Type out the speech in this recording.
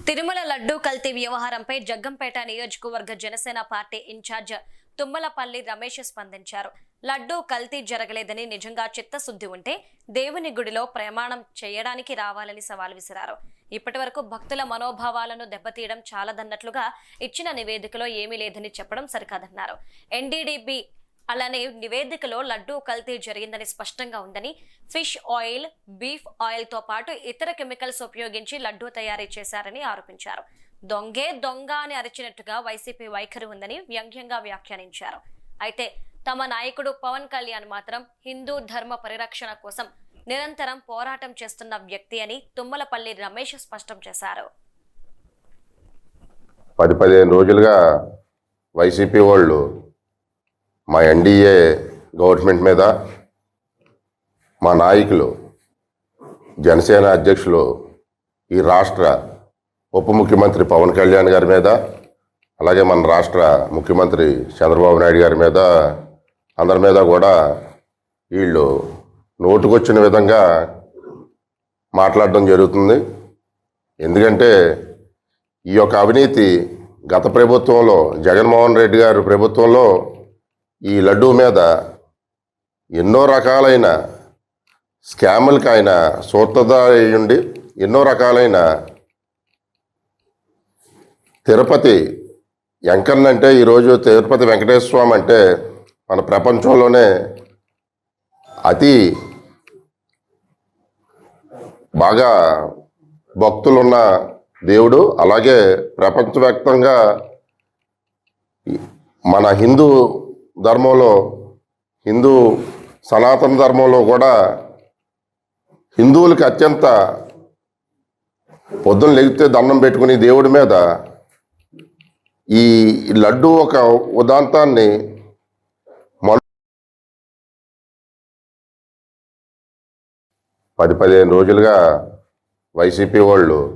తిరుమల లడ్డూ కల్తీ వ్యవహారంపై జగ్గంపేట నియోజకవర్గ జనసేన పార్టీ ఇన్ఛార్జ్ తుమ్మలపల్లి రమేష్ స్పందించారు. లడ్డూ కల్తీ జరగలేదని నిజంగా చిత్తశుద్ధి ఉంటే దేవుని గుడిలో ప్రమాణం చేయడానికి రావాలని సవాల్ విసిరారు. ఇప్పటివరకు భక్తుల మనోభావాలను దెబ్బతీయడం చాలదన్నట్లుగా ఇచ్చిన నివేదికలో ఏమీ లేదని చెప్పడం సరికాదన్నారు. ఎన్డీడీబీ అలానే నివేదికలో లడ్డూ కల్తీ జరిగిందని స్పష్టంగా ఉందని, ఫిష్ ఆయిల్, బీఫ్ ఆయిల్ తో పాటు ఇతర కెమికల్స్ ఉపయోగించి లడ్డూ తయారీ చేశారని ఆరోపించారు. దొంగే దొంగ అని అరిచినట్టుగా వైసీపీ వైఖరి ఉందని వ్యంగ్యంగా వ్యాఖ్యానించారు. అయితే తమ నాయకుడు పవన్ కళ్యాణ్ మాత్రం హిందూ ధర్మ పరిరక్షణ కోసం నిరంతరం పోరాటం చేస్తున్న వ్యక్తి అని తుమ్మలపల్లి రమేష్ స్పష్టం చేశారు. 10-15 రోజులుగా వైసీపీ వాళ్ళు మా ఎన్డీఏ గవర్నమెంట్ మీద, మా నాయకులు జనసేన అధ్యక్షులు ఈ రాష్ట్ర ఉప ముఖ్యమంత్రి పవన్ కళ్యాణ్ గారి మీద, అలాగే మన రాష్ట్ర ముఖ్యమంత్రి చంద్రబాబు నాయుడు గారి మీద, అందరి మీద కూడా వీళ్ళు నోటుకొచ్చిన విధంగా మాట్లాడడం జరుగుతుంది. ఎందుకంటే ఈ యొక్క అవినీతి గత ప్రభుత్వంలో, జగన్మోహన్ రెడ్డి గారి ప్రభుత్వంలో ఈ లడ్డూ మీద ఎన్నో రకాలైన స్కాములకి ఆయన సూత్రధారి ఉండి, ఎన్నో రకాలైన తిరుపతి వెంకన్న అంటే ఈరోజు తిరుపతి వెంకటేశ్వర స్వామి అంటే మన ప్రపంచంలోనే అతి బాగా భక్తులున్న దేవుడు. అలాగే ప్రపంచవ్యాప్తంగా మన హిందూ ధర్మంలో, హిందూ సనాతన ధర్మంలో కూడా హిందువులకి అత్యంత పొద్దున్న లెగితే దండం పెట్టుకుని దేవుడి మీద ఈ లడ్డు ఒక ఉదాంతాన్ని 10-15 రోజులుగా వైసీపీ వాళ్ళు